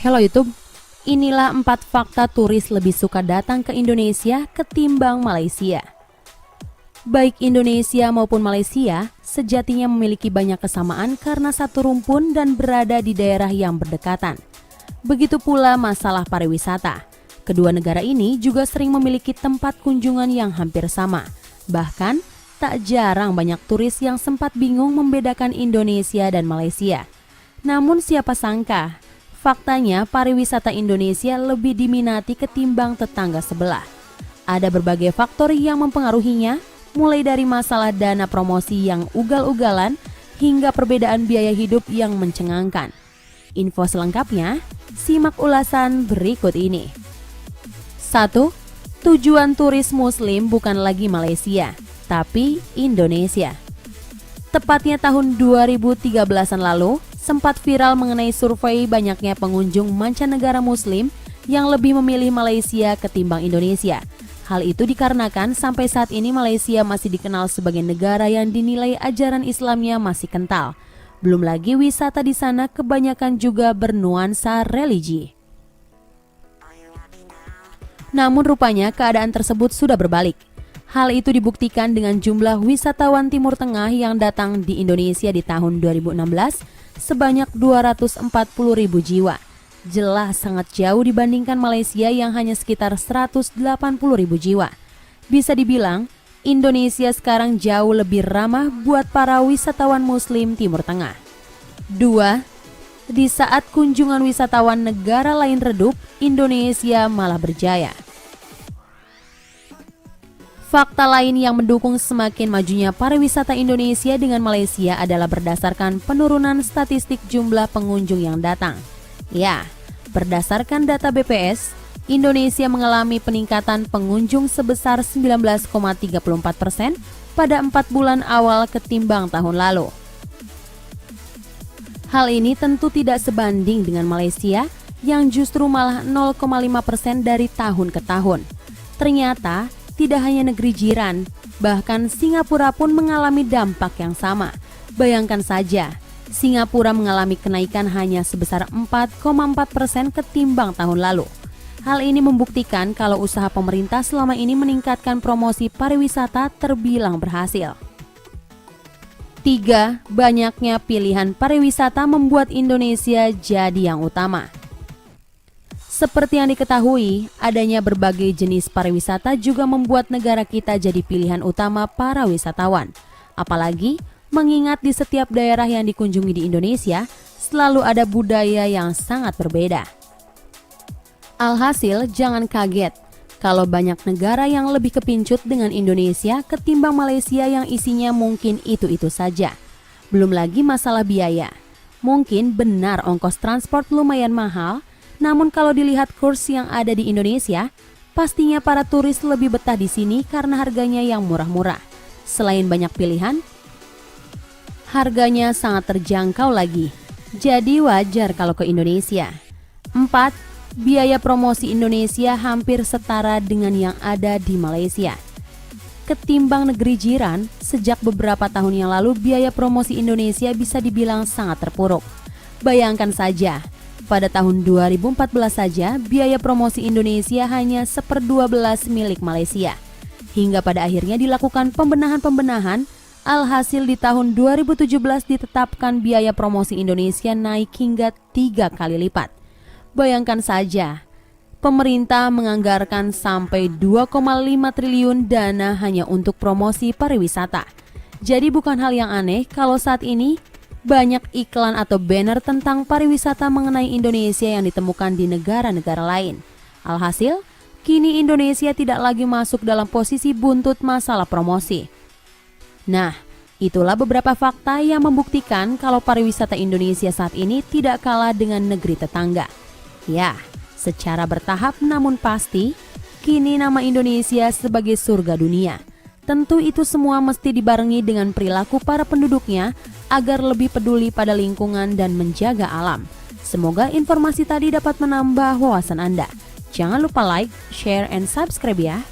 Halo YouTube, inilah 4 fakta turis lebih suka datang ke Indonesia ketimbang Malaysia. Baik Indonesia maupun Malaysia sejatinya memiliki banyak kesamaan karena satu rumpun dan berada di daerah yang berdekatan. Begitu pula masalah pariwisata. Kedua negara ini juga sering memiliki tempat kunjungan yang hampir sama. Bahkan, tak jarang banyak turis yang sempat bingung membedakan Indonesia dan Malaysia. Namun siapa sangka, faktanya pariwisata Indonesia lebih diminati ketimbang tetangga sebelah. Ada berbagai faktor yang mempengaruhinya, mulai dari masalah dana promosi yang ugal-ugalan hingga perbedaan biaya hidup yang mencengangkan. Info selengkapnya, simak ulasan berikut ini. 1. Tujuan turis Muslim bukan lagi Malaysia, tapi Indonesia. Tepatnya tahun 2013-an lalu, sempat viral mengenai survei banyaknya pengunjung mancanegara Muslim yang lebih memilih Malaysia ketimbang Indonesia. Hal itu dikarenakan sampai saat ini Malaysia masih dikenal sebagai negara yang dinilai ajaran Islamnya masih kental. Belum lagi wisata di sana kebanyakan juga bernuansa religi. Namun rupanya keadaan tersebut sudah berbalik. Hal itu dibuktikan dengan jumlah wisatawan Timur Tengah yang datang di Indonesia di tahun 2016 sebanyak 240.000 jiwa. Jelas sangat jauh dibandingkan Malaysia yang hanya sekitar 180.000 jiwa. Bisa dibilang, Indonesia sekarang jauh lebih ramah buat para wisatawan Muslim Timur Tengah. 2. Di saat kunjungan wisatawan negara lain redup, Indonesia malah berjaya. Fakta lain yang mendukung semakin majunya pariwisata Indonesia dengan Malaysia adalah berdasarkan penurunan statistik jumlah pengunjung yang datang. Ya, berdasarkan data BPS, Indonesia mengalami peningkatan pengunjung sebesar 19,34% pada 4 bulan awal ketimbang tahun lalu. Hal ini tentu tidak sebanding dengan Malaysia yang justru malah 0,5% dari tahun ke tahun. Ternyata, tidak hanya negeri jiran, bahkan Singapura pun mengalami dampak yang sama. Bayangkan saja, Singapura mengalami kenaikan hanya sebesar 4,4% ketimbang tahun lalu. Hal ini membuktikan kalau usaha pemerintah selama ini meningkatkan promosi pariwisata terbilang berhasil. 3. Banyaknya pilihan pariwisata membuat Indonesia jadi yang utama. Seperti yang diketahui, adanya berbagai jenis pariwisata juga membuat negara kita jadi pilihan utama para wisatawan. Apalagi mengingat di setiap daerah yang dikunjungi di Indonesia, selalu ada budaya yang sangat berbeda. Alhasil, jangan kaget kalau banyak negara yang lebih kepincut dengan Indonesia ketimbang Malaysia yang isinya mungkin itu-itu saja. Belum lagi masalah biaya. Mungkin benar ongkos transport lumayan mahal, namun kalau dilihat kurs yang ada di Indonesia, pastinya para turis lebih betah di sini karena harganya yang murah-murah. Selain banyak pilihan, harganya sangat terjangkau lagi. Jadi wajar kalau ke Indonesia. 4. Biaya promosi Indonesia hampir setara dengan yang ada di Malaysia. Ketimbang negeri jiran, sejak beberapa tahun yang lalu biaya promosi Indonesia bisa dibilang sangat terpuruk. Bayangkan saja, pada tahun 2014 saja, biaya promosi Indonesia hanya 1/12 milik Malaysia. Hingga pada akhirnya dilakukan pembenahan-pembenahan, alhasil di tahun 2017 ditetapkan biaya promosi Indonesia naik hingga 3 kali lipat. Bayangkan saja, pemerintah menganggarkan sampai 2,5 triliun dana hanya untuk promosi pariwisata. Jadi bukan hal yang aneh kalau saat ini banyak iklan atau banner tentang pariwisata mengenai Indonesia yang ditemukan di negara-negara lain. Alhasil, kini Indonesia tidak lagi masuk dalam posisi buntut masalah promosi. Nah, itulah beberapa fakta yang membuktikan kalau pariwisata Indonesia saat ini tidak kalah dengan negeri tetangga. Ya, secara bertahap namun pasti, kini nama Indonesia sebagai surga dunia. Tentu itu semua mesti dibarengi dengan perilaku para penduduknya agar lebih peduli pada lingkungan dan menjaga alam. Semoga informasi tadi dapat menambah wawasan Anda. Jangan lupa like, share, and subscribe ya.